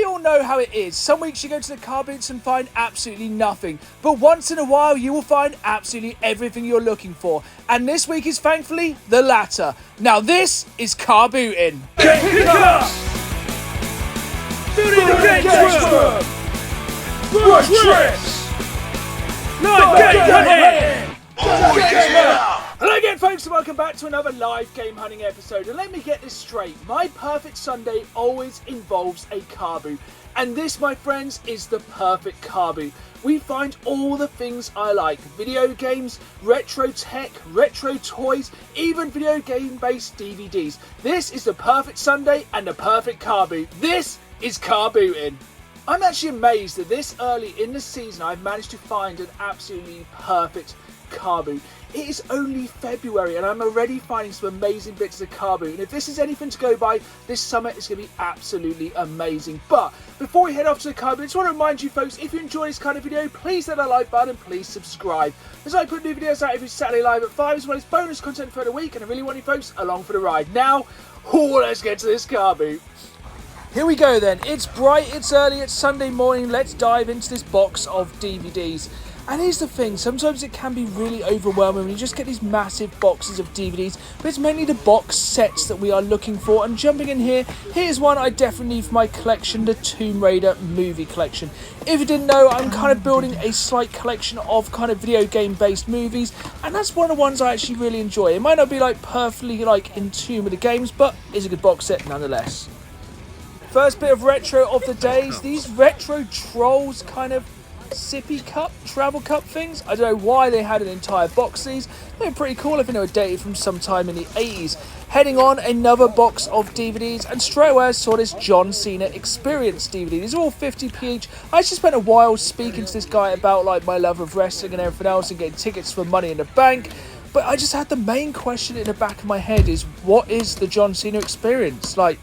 all know how it is. Some weeks you go to the car boots and find absolutely nothing. But once in a while you will find absolutely everything you're looking for. And this week is thankfully the latter. Now this is Carbooting. Get pick up! Videogames room! Road trips! Live game hunting! Oh yeah! Hello again folks and welcome back to another live game hunting episode. And let me get this straight, my perfect Sunday always involves a car boot. And this, my friends, is the perfect car boot. We find all the things I like: video games, retro tech, retro toys, even video game based DVDs. This is the perfect Sunday and the perfect car boot. This is Carbooting. I'm actually amazed that this early in the season I've managed to find an absolutely perfect car boot. It is only February and I'm already finding some amazing bits of car boot, and if this is anything to go by, this summer is going to be absolutely amazing. But before we head off to the car boot, I just want to remind you folks, if you enjoy this kind of video, please hit that like button and please subscribe, as I put new videos out every Saturday live at 5, as well as bonus content for the week, and I really want you folks along for the ride. Now, let's get to this car boot. Here we go then. It's bright, it's early, it's Sunday morning. Let's dive into this box of DVDs. And here's the thing, sometimes it can be really overwhelming when you just get these massive boxes of DVDs, but it's mainly the box sets that we are looking for. And jumping in here, here's one I definitely need for my collection, the Tomb Raider movie collection. If you didn't know, I'm kind of building a slight collection of kind of video game based movies, and that's one of the ones I actually really enjoy. It might not be like perfectly like in tune with the games, but it's a good box set nonetheless. First bit of retro of the days, these retro Trolls kind of sippy cup, travel cup things. I don't know why they had an entire box of these. They're pretty cool. I think they were dated from sometime in the 80s. Heading on, another box of DVDs, and straight away I saw this John Cena Experience DVD. These are all 50p each. I actually spent a while speaking to this guy about like my love of wrestling and everything else and getting tickets for Money in the Bank. But I just had the main question in the back of my head is, what is the John Cena Experience? Like,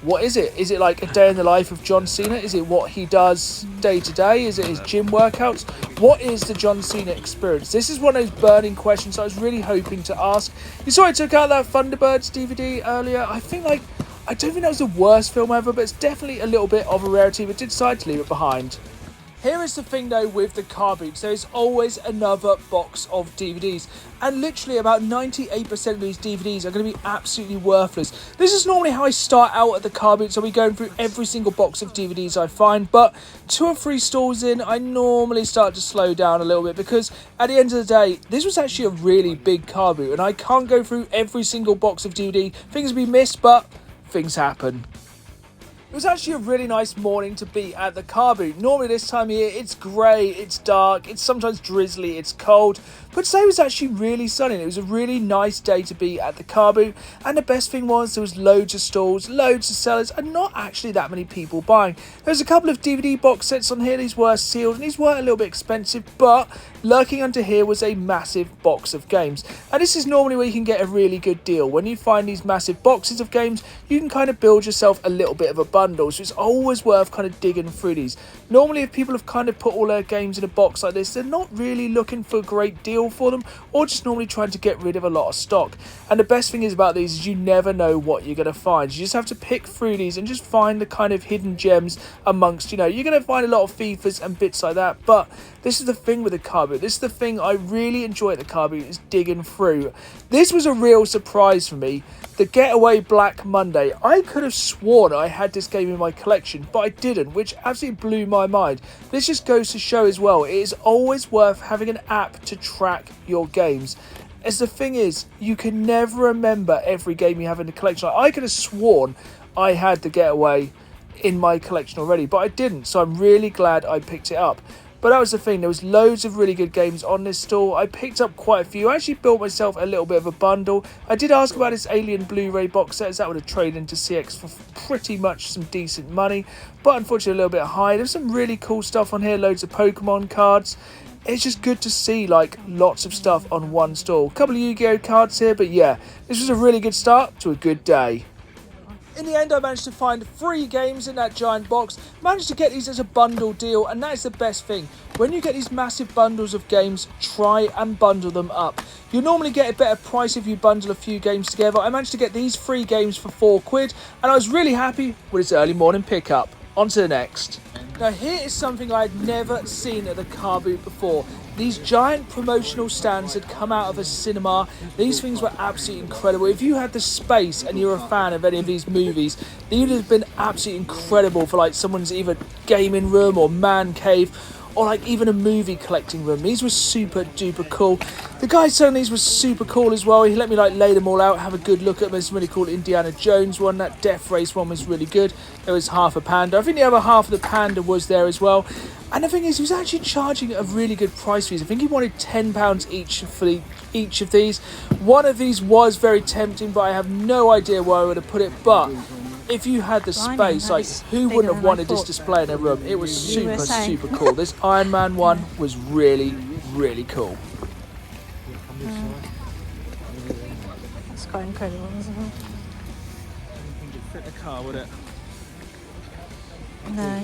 what is it? Is it like a day in the life of John Cena? Is it what he does day to day? Is it his gym workouts? What is the John Cena Experience? This is one of those burning questions I was really hoping to ask. You saw I took out that Thunderbirds DVD earlier. I don't think that was the worst film ever, but it's definitely a little bit of a rarity, but did decide to leave it behind. Here is the thing though with the car boots, there's always another box of DVDs, and literally about 98% of these DVDs are going to be absolutely worthless. This is normally how I start out at the car boots. I'll be going through every single box of DVDs I find, but 2 or 3 stores in, I normally start to slow down a little bit, because at the end of the day, this was actually a really big car boot, and I can't go through every single box of DVD. Things will be missed, but things happen. It was actually a really nice morning to be at the car boot. Normally this time of year, it's grey, it's dark, it's sometimes drizzly, it's cold. But today was actually really sunny. It was a really nice day to be at the car boot. And the best thing was there was loads of stalls, loads of sellers, and not actually that many people buying. There's a couple of DVD box sets on here. These were sealed and these were a little bit expensive, but lurking under here was a massive box of games. And this is normally where you can get a really good deal. When you find these massive boxes of games, you can kind of build yourself a little bit of a bundle. So it's always worth kind of digging through these. Normally if people have kind of put all their games in a box like this, they're not really looking for a great deal for them, or just normally trying to get rid of a lot of stock. And the best thing is about these is you never know what you're going to find. You just have to pick through these and just find the kind of hidden gems amongst, you're going to find a lot of FIFAs and bits like that. But this is the thing with the car boot. This is the thing I really enjoy at the car boot, is digging through. This was a real surprise for me. The Getaway Black Monday. I could have sworn I had this game in my collection, but I didn't, which absolutely blew my mind. This just goes to show as well, it is always worth having an app to track your games. As the thing is, you can never remember every game you have in the collection. I could have sworn I had the Getaway in my collection already, but I didn't, so I'm really glad I picked it up. But that was the thing, there was loads of really good games on this store. I picked up quite a few. I actually built myself a little bit of a bundle. I did ask about this Alien Blu-ray box set, as that would have traded into CX for pretty much some decent money, but unfortunately a little bit high. There's some really cool stuff on here, loads of Pokemon cards. It's just good to see like lots of stuff on one store. A couple of Yu-Gi-Oh cards here, but yeah, this was a really good start to a good day. In the end, I managed to find 3 games in that giant box, managed to get these as a bundle deal, and that is the best thing. When you get these massive bundles of games, try and bundle them up. You'll normally get a better price if you bundle a few games together. I managed to get these 3 games for £4, and I was really happy with this early morning pickup. On to the next. Now here is something I had never seen at the Carboot before. These giant promotional stands had come out of a cinema. These things were absolutely incredible. If you had the space and you were a fan of any of these movies, they would have been absolutely incredible for like someone's either gaming room or man cave, or like even a movie collecting room. These were super duper cool. The guy selling these was super cool as well. He let me like lay them all out, have a good look at them. There's some really cool Indiana Jones one. That Death Race one was really good. There was half a panda. I think the other half of the panda was there as well. And the thing is, he was actually charging a really good price for these. I think he wanted £10 each for each of these. One of these was very tempting, but I have no idea where I would have put it. But if you had the space, like, who wouldn't have wanted this display in a room? It was super cool. This Iron Man one was really cool. It's quite incredible, isn't it? I don't think it'd fit the car, would it? No. Yeah.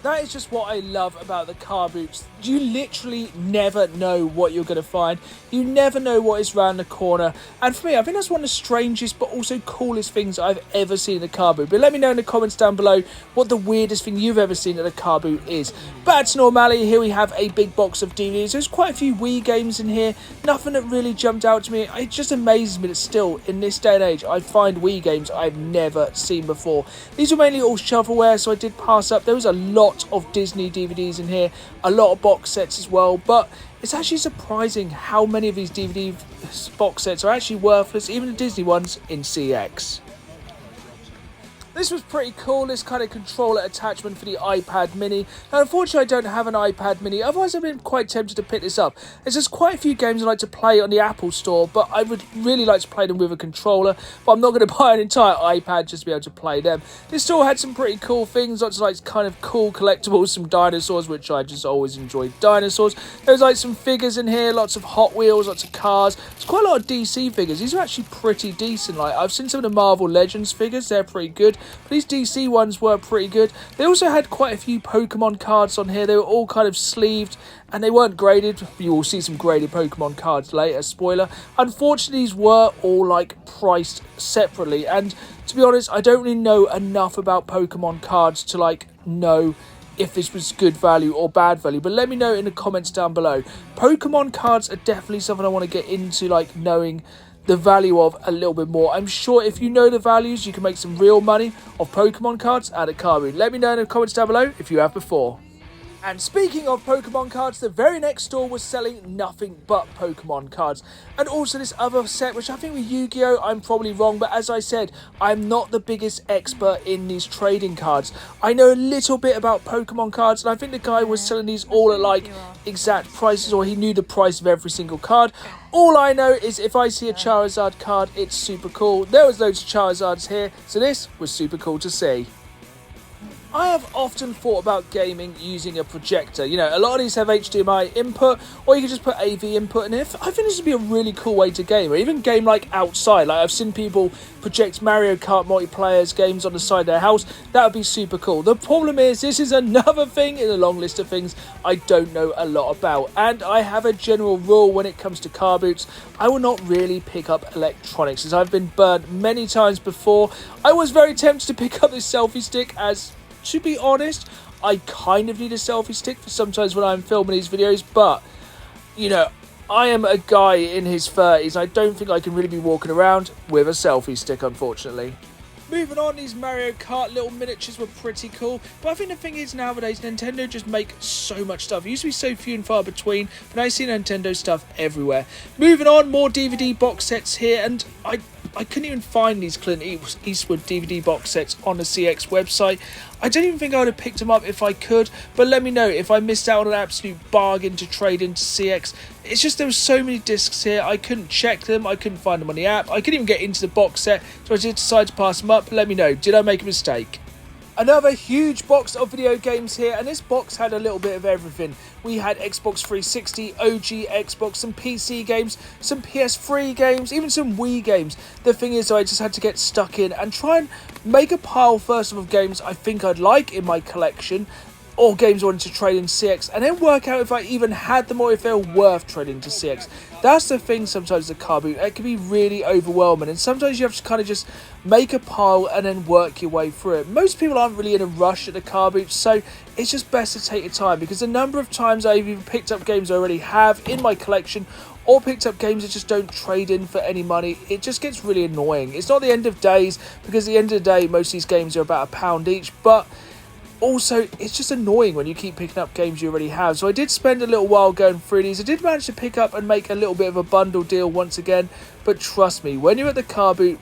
That is just what I love about the car boots. You literally never know what you're going to find. You never know what is around the corner. And for me, I think that's one of the strangest but also coolest things I've ever seen in a car boot. But let me know in the comments down below what the weirdest thing you've ever seen at a car boot is. Back to normality, here we have a big box of DVDs. There's quite a few Wii games in here. Nothing that really jumped out to me. It just amazes me that still, in this day and age, I find Wii games I've never seen before. These were mainly all shovelware, so I did pass up. There was a lot of Disney DVDs in here, a lot of box sets as well, but it's actually surprising how many of these DVD box sets are actually worthless, even the Disney ones in CX. This was pretty cool, this kind of controller attachment for the iPad mini. Now unfortunately I don't have an iPad mini, otherwise I've been quite tempted to pick this up. There's just quite a few games I like to play on the Apple Store, but I would really like to play them with a controller, but I'm not going to buy an entire iPad just to be able to play them. This store had some pretty cool things, lots of like kind of cool collectibles, some dinosaurs, which I just always enjoyed dinosaurs. There's like some figures in here, lots of Hot Wheels, lots of cars. There's quite a lot of DC figures. These are actually pretty decent. Like I've seen some of the Marvel Legends figures, they're pretty good. But these DC ones were pretty good. They also had quite a few Pokemon cards on here. They were all kind of sleeved and they weren't graded. You will see some graded Pokemon cards later, spoiler. Unfortunately, these were all like priced separately. And to be honest, I don't really know enough about Pokemon cards to like know if this was good value or bad value, but let me know in the comments down below. Pokemon cards are definitely something I want to get into, like knowing the value of a little bit more. I'm sure if you know the values, you can make some real money off Pokemon cards at a Carboot. Let me know in the comments down below if you have before. And speaking of Pokemon cards, the very next store was selling nothing but Pokemon cards. And also this other set, which I think was Yu-Gi-Oh! I'm probably wrong, but as I said, I'm not the biggest expert in these trading cards. I know a little bit about Pokemon cards, and I think the guy was selling these all at like exact prices, or he knew the price of every single card. All I know is if I see a Charizard card, it's super cool. There was loads of Charizards here, so this was super cool to see. I have often thought about gaming using a projector. You know, a lot of these have HDMI input, or you can just put AV input in it. I think this would be a really cool way to game, or even game like outside. Like I've seen people project Mario Kart multiplayer games on the side of their house. That would be super cool. The problem is, this is another thing in the long list of things I don't know a lot about. And I have a general rule when it comes to car boots. I will not really pick up electronics, as I've been burnt many times before. I was very tempted to pick up this selfie stick, as to be honest, I kind of need a selfie stick for sometimes when I'm filming these videos, but, you know, I am a guy in his 30s. I don't think I can really be walking around with a selfie stick, unfortunately. Moving on, these Mario Kart little miniatures were pretty cool, but I think the thing is nowadays Nintendo just make so much stuff. It used to be so few and far between, but now I see Nintendo stuff everywhere. Moving on, more DVD box sets here, and I couldn't even find these Clint Eastwood DVD box sets on the CX website. I don't even think I would have picked them up if I could, but let me know if I missed out on an absolute bargain to trade into CX. It's just there were so many discs here, I couldn't check them, I couldn't find them on the app, I couldn't even get into the box set, so I did decide to pass them up. Let me know, did I make a mistake? Another huge box of video games here, and this box had a little bit of everything. We had Xbox 360, OG Xbox, some PC games, some PS3 games, even some Wii games. The thing is, I just had to get stuck in and try and make a pile first of games I think I'd like in my collection, or games I wanted to trade in CX, and then work out if I even had them or if they're worth trading to CX. That's the thing sometimes with Carboot. It can be really overwhelming, and sometimes you have to kind of just make a pile and then work your way through it. Most people aren't really in a rush at the Carboot, so it's just best to take your time, because the number of times I've even picked up games I already have in my collection or picked up games that just don't trade in for any money, it just gets really annoying. It's not the end of days, because at the end of the day most of these games are about £1 each, but also, it's just annoying when you keep picking up games you already have. So I did spend a little while going through these. I did manage to pick up and make a little bit of a bundle deal once again. But trust me, when you're at the Carboot,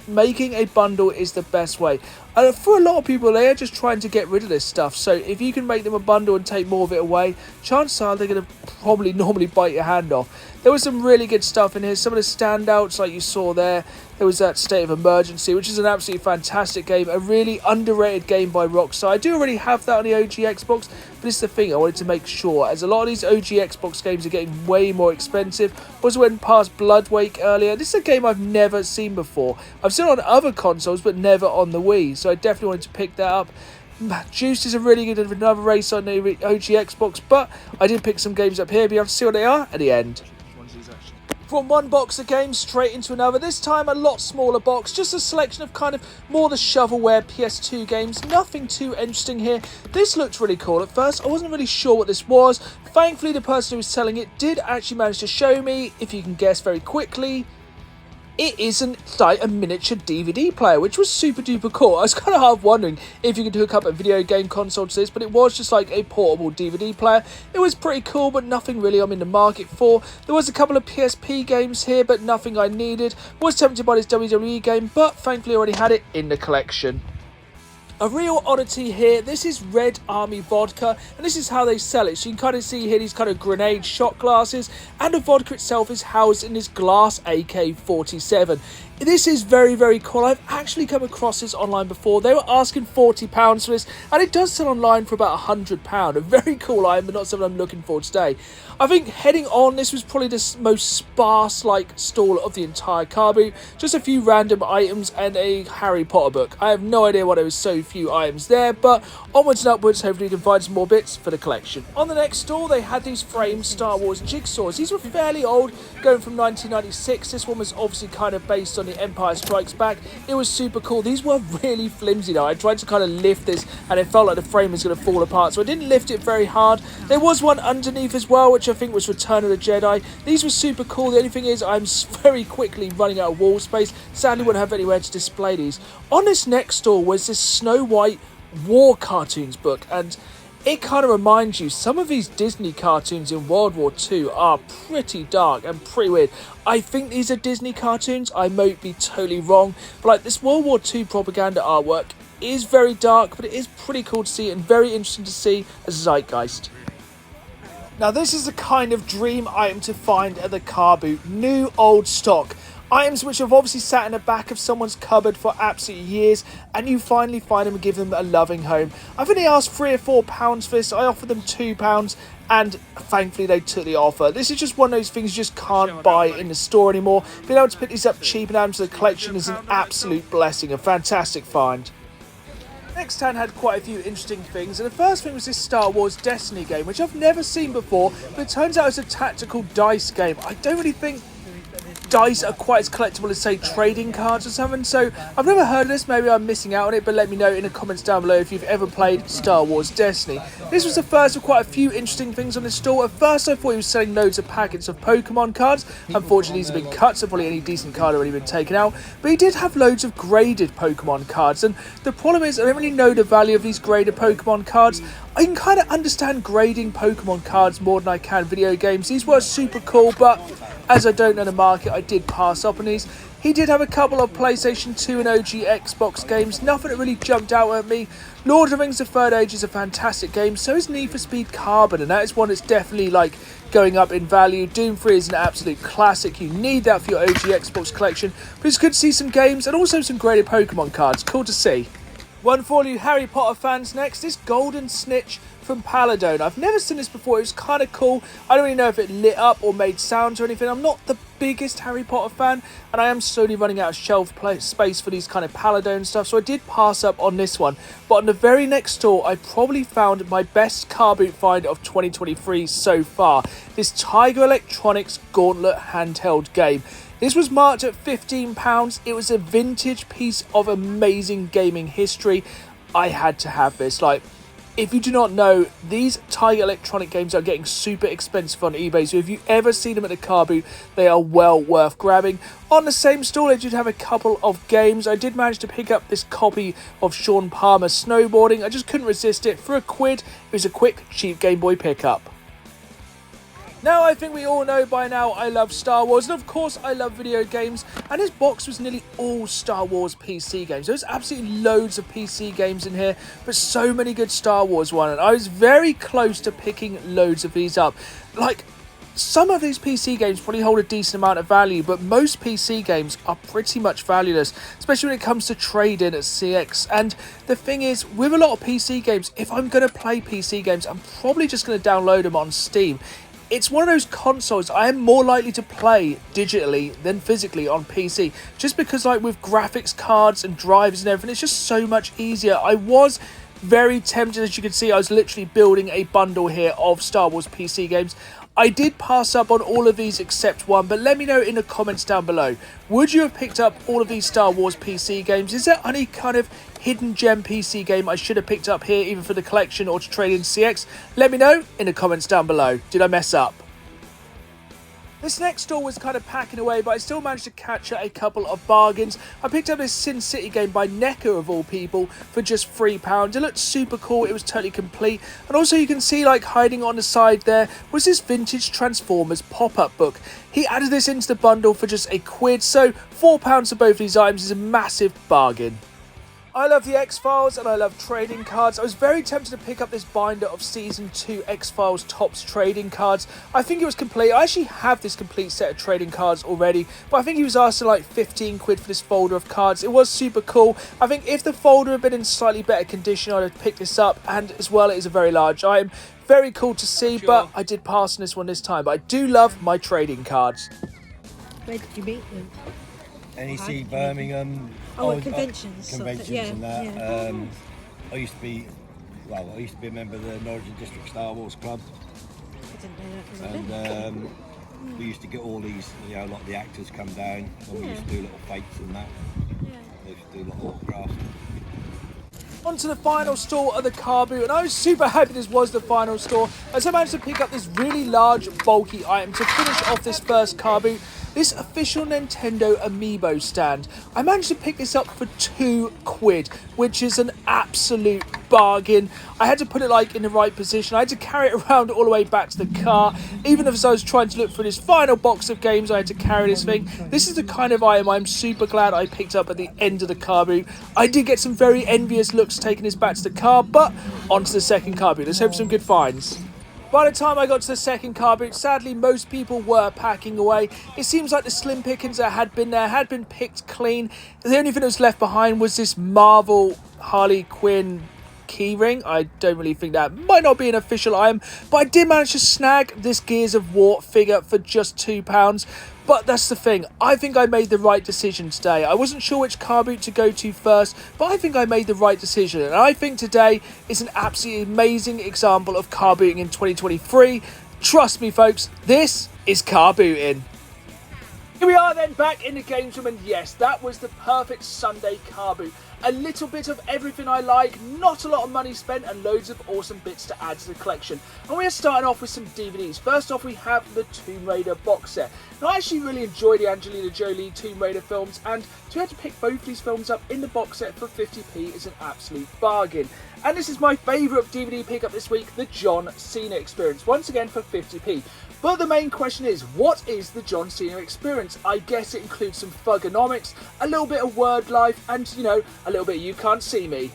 making a bundle is the best way. And for a lot of people, they are just trying to get rid of this stuff. So if you can make them a bundle and take more of it away, chances are they're going to probably normally bite your hand off. There was some really good stuff in here. Some of the standouts, like you saw there. There was that State of Emergency, which is an absolutely fantastic game. A really underrated game by Rockstar. I do already have that on the OG Xbox, but it's the thing I wanted to make sure. As a lot of these OG Xbox games are getting way more expensive. Also went past Bloodwake earlier. This is a game I've never seen before. I've seen it on other consoles, but never on the Wii. So I definitely wanted to pick that up. Juice is a really good another race on the OG Xbox, but I did pick some games up here. But you have to see what they are at the end. From one box of games straight into another, this time a lot smaller box, just a selection of kind of more the shovelware PS2 games, nothing too interesting here. This looked really cool. At first I wasn't really sure what this was. Thankfully the person who was selling it did actually manage to show me, if you can guess very quickly. It isn't like a miniature DVD player, which was super duper cool. I was kind of half wondering if you could hook up a video game console to this, but it was just like a portable DVD player. It was pretty cool, but nothing really I'm in the market for. There was a couple of PSP games here, but nothing I needed. Was tempted by this WWE game, but thankfully I already had it in the collection. A real oddity here, this is Red Army vodka, and this is how they sell it. So you can kind of see here these kind of grenade shot glasses, and the vodka itself is housed in this glass AK-47. This is very, very cool. I've actually come across this online before. They were asking £40 for this, and it does sell online for about £100. A very cool item, but not something I'm looking for today. I think heading on, this was probably the most sparse-like stall of the entire Carboot. Just a few random items and a Harry Potter book. I have no idea why there was so few items there, but onwards and upwards, hopefully you can find some more bits for the collection. On the next stall, they had these framed Star Wars jigsaws. These were fairly old, going from 1996. This one was obviously kind of based on the Empire Strikes Back. It was super cool. These were really flimsy though. I tried to kind of lift this and it felt like the frame was going to fall apart, so I didn't lift it very hard. There was one underneath as well, which I think was Return of the Jedi. These were super cool. The only thing is I'm very quickly running out of wall space. Sadly wouldn't have anywhere to display these. On this next stall was this Snow White War Cartoons book, and it kind of reminds you, some of these Disney cartoons in World War II are pretty dark and pretty weird. I think these are Disney cartoons, I might be totally wrong, but like this World War II propaganda artwork is very dark, but it is pretty cool to see and very interesting to see as zeitgeist. Now this is the kind of dream item to find at the Carboot, new old stock. Items which have obviously sat in the back of someone's cupboard for absolutely years, and you finally find them and give them a loving home. I think they asked £3 or £4 for this. I offered them £2, and thankfully they took the offer. This is just one of those things you just can't buy in the store anymore. Being able to pick these up cheap and add them to the collection is an absolute blessing, a fantastic find. Next hand had quite a few interesting things, and the first thing was this Star Wars Destiny game, which I've never seen before, but it turns out it's a tactical dice game. I don't really think dice are quite as collectible as, say, trading cards or something, so I've never heard of this. Maybe I'm missing out on it, but let me know in the comments down below if you've ever played Star Wars Destiny. This was the first of quite a few interesting things on this store. At first I thought he was selling loads of packets of Pokemon cards. Unfortunately these have been cut, so probably any decent card already been taken out, but he did have loads of graded Pokemon cards, and the problem is I don't really know the value of these graded Pokemon cards. I can kind of understand grading Pokemon cards more than I can video games. These were super cool, but as I don't know the market, I did pass up on these. He did have a couple of PlayStation 2 and OG Xbox games, nothing that really jumped out at me. Lord of the Rings: The Third Age is a fantastic game, so is Need for Speed Carbon, and that is one that's definitely like going up in value. Doom 3 is an absolute classic, you need that for your OG Xbox collection, but it's good to see some games and also some graded Pokemon cards, cool to see. One for all you Harry Potter fans next, this Golden Snitch from Paladone. I've never seen this before, it was kind of cool. I don't really know if it lit up or made sounds or anything. I'm not the biggest Harry Potter fan, and I am slowly running out of shelf space for these kind of Paladin stuff, so I did pass up on this one. But on the very next store, I probably found my best car boot find of 2023 so far. This Tiger Electronics Gauntlet handheld game. This was marked at £15. It was a vintage piece of amazing gaming history. I had to have this. Like, if you do not know, these Tiger Electronic games are getting super expensive on eBay, so if you ever see them at a car boot, they are well worth grabbing. On the same stall, I did have a couple of games. I did manage to pick up this copy of Sean Palmer Snowboarding. I just couldn't resist it. For £1, it was a quick, cheap Game Boy pickup. Now, I think we all know by now I love Star Wars, and of course I love video games, and this box was nearly all Star Wars PC games. There's absolutely loads of PC games in here, but so many good Star Wars ones, and I was very close to picking loads of these up. Like, some of these PC games probably hold a decent amount of value, but most PC games are pretty much valueless, especially when it comes to trading at CX. And the thing is, with a lot of PC games, if I'm going to play PC games, I'm probably just going to download them on Steam. It's one of those consoles I am more likely to play digitally than physically on PC, just because, like, with graphics cards and drivers and everything, it's just so much easier. I was very tempted, as you can see. I was literally building a bundle here of Star Wars PC games. I did pass up on all of these except one, but let me know in the comments down below. Would you have picked up all of these Star Wars PC games? Is there any kind of hidden gem PC game I should have picked up here, either for the collection or to trade in CX? Let me know in the comments down below. Did I mess up? This next store was kind of packing away, but I still managed to catch a couple of bargains. I picked up this Sin City game by NECA of all people for just £3. It looked super cool, it was totally complete. And also you can see, like, hiding on the side there was this vintage Transformers pop-up book. He added this into the bundle for just £1, so £4 for both these items is a massive bargain. I love the X-Files and I love trading cards. I was very tempted to pick up this binder of Season 2 X-Files Topps trading cards. I think it was complete. I actually have this complete set of trading cards already, but I think he was asking like £15 for this folder of cards. It was super cool. I think if the folder had been in slightly better condition, I'd have picked this up, and as well, it is a very large item. Very cool to see, but I did pass on this one this time. But I do love my trading cards. Where did you meet them? NEC Birmingham. At conventions. And that. I used to be a member of the Norwich District Star Wars Club. I didn't know that. And we used to get all these, a lot of the actors come down, and we used to do little fights and that. They used to do little autographs. On to the final store of the Carboot, and I was super happy this was the final store, as I managed to pick up this really large, bulky item to finish off this first Carboot. This official Nintendo Amiibo stand. I managed to pick this up for £2, which is an absolute bargain. I had to put it in the right position. I had to carry it around all the way back to the car. Even as I was trying to look for this final box of games, I had to carry this thing. This is the kind of item I'm super glad I picked up at the end of the car boot. I did get some very envious looks taking this back to the car, but on to the second car boot. Let's hope for some good finds. By the time I got to the second car boot, sadly most people were packing away. It seems like the slim pickings that had been there had been picked clean. The only thing that was left behind was this Marvel Harley Quinn keyring. I don't really think that might not be an official item, but I did manage to snag this Gears of War figure for just £2. But that's the thing, I think I made the right decision today. I wasn't sure which car boot to go to first, but I think I made the right decision. And I think today is an absolutely amazing example of car booting in 2023. Trust me folks, this is car booting. Here we are then, back in the games room, and yes, that was the perfect Sunday car boot. A little bit of everything I like, not a lot of money spent, and loads of awesome bits to add to the collection. And we're starting off with some DVDs. First off, we have the Tomb Raider box set. Now, I actually really enjoy the Angelina Jolie Tomb Raider films, and to be able to pick both these films up in the box set for 50p is an absolute bargain. And this is my favourite DVD pickup this week, the John Cena Experience, once again for 50p. But the main question is, what is the John Cena Experience? I guess it includes some thugonomics, a little bit of word life, and, a little bit of You Can't See Me.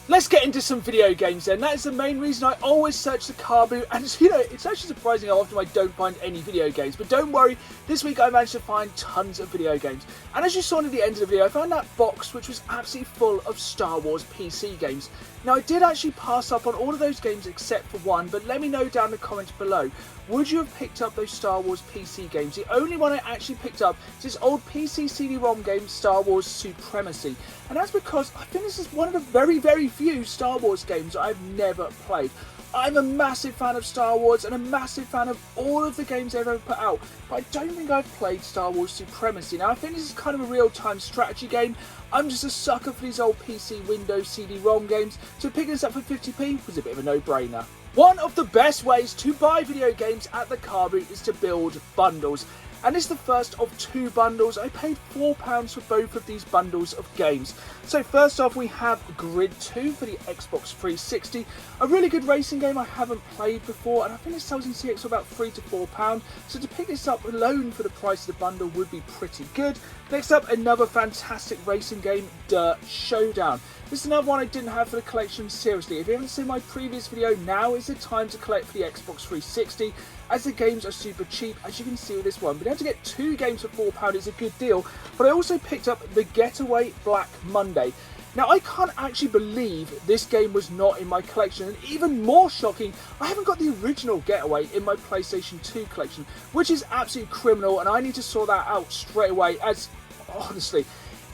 Let's get into some video games then. That is the main reason I always search the Carboot, and you know, it's actually surprising how often I don't find any video games. But don't worry, this week I managed to find tons of video games. And as you saw near the end of the video, I found that box which was absolutely full of Star Wars PC games. Now I did actually pass up on all of those games except for one, but let me know down in the comments below. Would you have picked up those Star Wars PC games? The only one I actually picked up is this old PC CD-ROM game, Star Wars Supremacy. And that's because I think this is one of the very, very few Star Wars games I've never played. I'm a massive fan of Star Wars and a massive fan of all of the games they've ever put out, but I don't think I've played Star Wars Supremacy. Now I think this is kind of a real-time strategy game. I'm just a sucker for these old PC Windows CD-ROM games, so picking this up for 50p was a bit of a no-brainer. One of the best ways to buy video games at the Carboot is to build bundles. And this is the first of two bundles. I paid £4 for both of these bundles of games. So first off we have Grid 2 for the Xbox 360. A really good racing game I haven't played before, and I think it sells in CX for about £3 to £4. So to pick this up alone for the price of the bundle would be pretty good. Next up, another fantastic racing game, Dirt Showdown. This is another one I didn't have for the collection. Seriously, if you haven't seen my previous video, now is the time to collect for the Xbox 360, as the games are super cheap, as you can see with this one. Being able to get two games for £4 is a good deal, but I also picked up The Getaway Black Monday. Now, I can't actually believe this game was not in my collection, and even more shocking, I haven't got the original Getaway in my PlayStation 2 collection, which is absolutely criminal, and I need to sort that out straight away, as, honestly,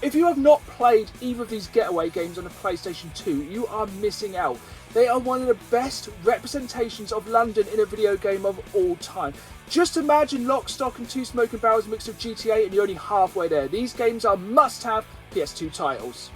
if you have not played either of these Getaway games on the PlayStation 2, you are missing out. They are one of the best representations of London in a video game of all time. Just imagine Lock, Stock and Two Smoking Barrels mixed with GTA and you're only halfway there. These games are must-have PS2 titles.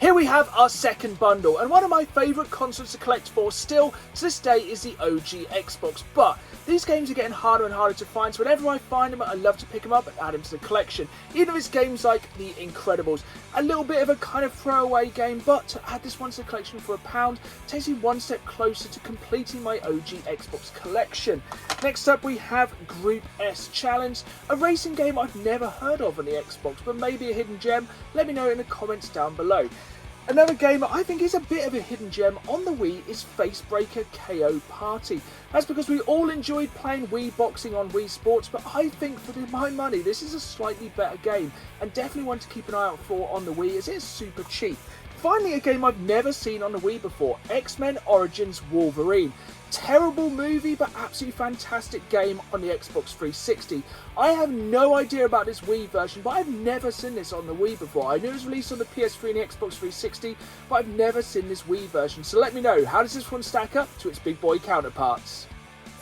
Here we have our second bundle, and one of my favourite consoles to collect for still to this day is the OG Xbox, but these games are getting harder and harder to find, so whenever I find them I love to pick them up and add them to the collection. Even if it's games like The Incredibles, a little bit of a kind of throwaway game, but to add this one to the collection for £1 takes me one step closer to completing my OG Xbox collection. Next up we have Group S Challenge, a racing game I've never heard of on the Xbox, but maybe a hidden gem. Let me know in the comments down below. Another game I think is a bit of a hidden gem on the Wii is Facebreaker KO Party. That's because we all enjoyed playing Wii Boxing on Wii Sports, but I think for my money this is a slightly better game, and definitely one to keep an eye out for on the Wii as it is super cheap. Finally, a game I've never seen on the Wii before, X-Men Origins Wolverine. Terrible movie, but absolutely fantastic game on the Xbox 360. I have no idea about this Wii version, but I've never seen this on the Wii before. I knew it was released on the PS3 and the Xbox 360, but I've never seen this Wii version. So let me know, how does this one stack up to its big boy counterparts?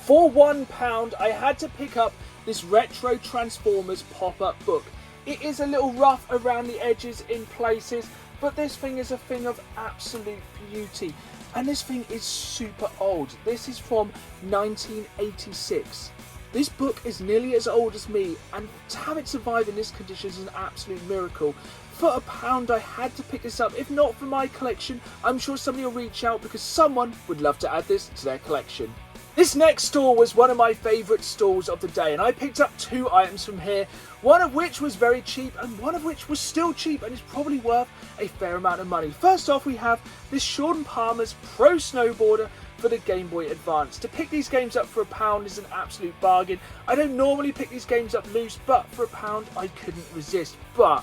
For £1, I had to pick up this Retro Transformers pop-up book. It is a little rough around the edges in places, but this thing is a thing of absolute beauty. And this thing is super old. This is from 1986. This book is nearly as old as me, and to have it survive in this condition is an absolute miracle. For £1 I had to pick this up. If not for my collection, I'm sure somebody will reach out because someone would love to add this to their collection. This next store was one of my favourite stores of the day, and I picked up two items from here, one of which was very cheap and one of which was still cheap and is probably worth a fair amount of money. First off, we have this Sean Palmer's Pro Snowboarder for the Game Boy Advance. To pick these games up for £1 is an absolute bargain. I don't normally pick these games up loose, but for £1 I couldn't resist. But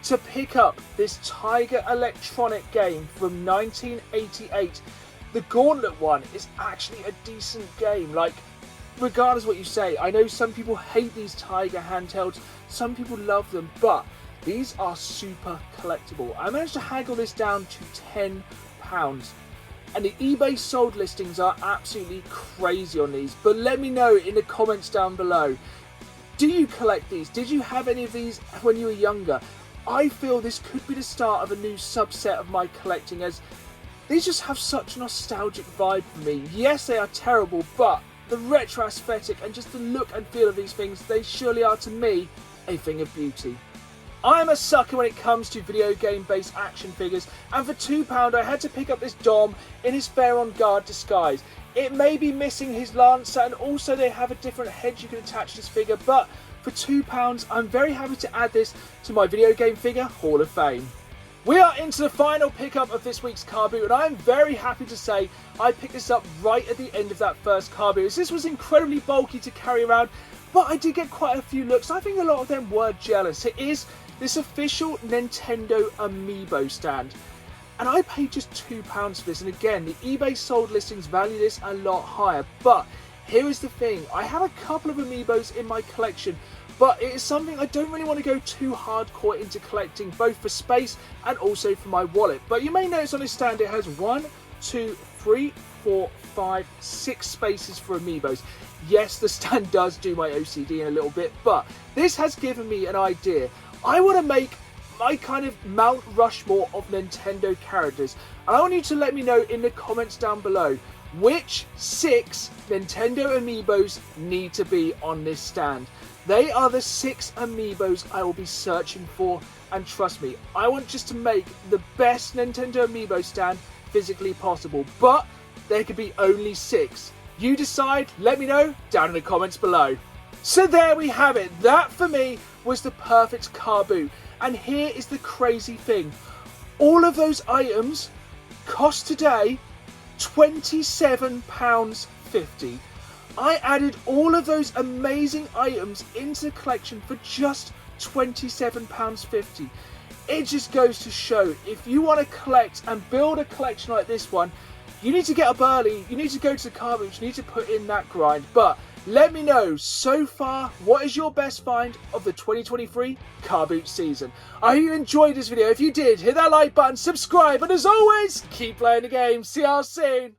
to pick up this Tiger Electronic game from 1988, the Gauntlet one is actually a decent game. Like, regardless of what you say, I know some people hate these Tiger handhelds, some people love them, but these are super collectible. I managed to haggle this down to £10, and the eBay sold listings are absolutely crazy on these. But let me know in the comments down below, do you collect these? Did you have any of these when you were younger? I feel this could be the start of a new subset of my collecting, as these just have such a nostalgic vibe for me. Yes, they are terrible, but the retro aesthetic and just the look and feel of these things, they surely are to me a thing of beauty. I am a sucker when it comes to video game based action figures, and for £2 I had to pick up this Dom in his Fair on Guard disguise. It may be missing his Lancer, and also they have a different head you can attach to this figure, but for £2 I'm very happy to add this to my video game figure Hall of Fame. We are into the final pickup of this week's Carboot, and I am very happy to say I picked this up right at the end of that first Carboot. This was incredibly bulky to carry around, but I did get quite a few looks. I think a lot of them were jealous. It is this official Nintendo Amiibo stand, and I paid just £2 for this. And again, the eBay sold listings value this a lot higher. But here is the thing, I have a couple of Amiibos in my collection, but it is something I don't really want to go too hardcore into collecting, both for space and also for my wallet. But you may notice on this stand it has 1, 2, 3, 4, 5, 6 spaces for Amiibos. Yes, the stand does do my OCD in a little bit, but this has given me an idea. I want to make my kind of Mount Rushmore of Nintendo characters, and I want you to let me know in the comments down below which 6 Nintendo Amiibos need to be on this stand. They are the 6 Amiibos I will be searching for, and trust me, I want just to make the best Nintendo Amiibo stand physically possible, but there could be only 6. You decide, let me know down in the comments below. So there we have it, that for me was the perfect Carboot. And here is the crazy thing, all of those items cost today £27.50. I added all of those amazing items into the collection for just £27.50. It just goes to show, if you want to collect and build a collection like this one, you need to get up early, you need to go to the car boots, you need to put in that grind. But let me know, so far, what is your best find of the 2023 car boot season? I hope you enjoyed this video. If you did, hit that like button, subscribe, and as always, keep playing the game. See y'all soon.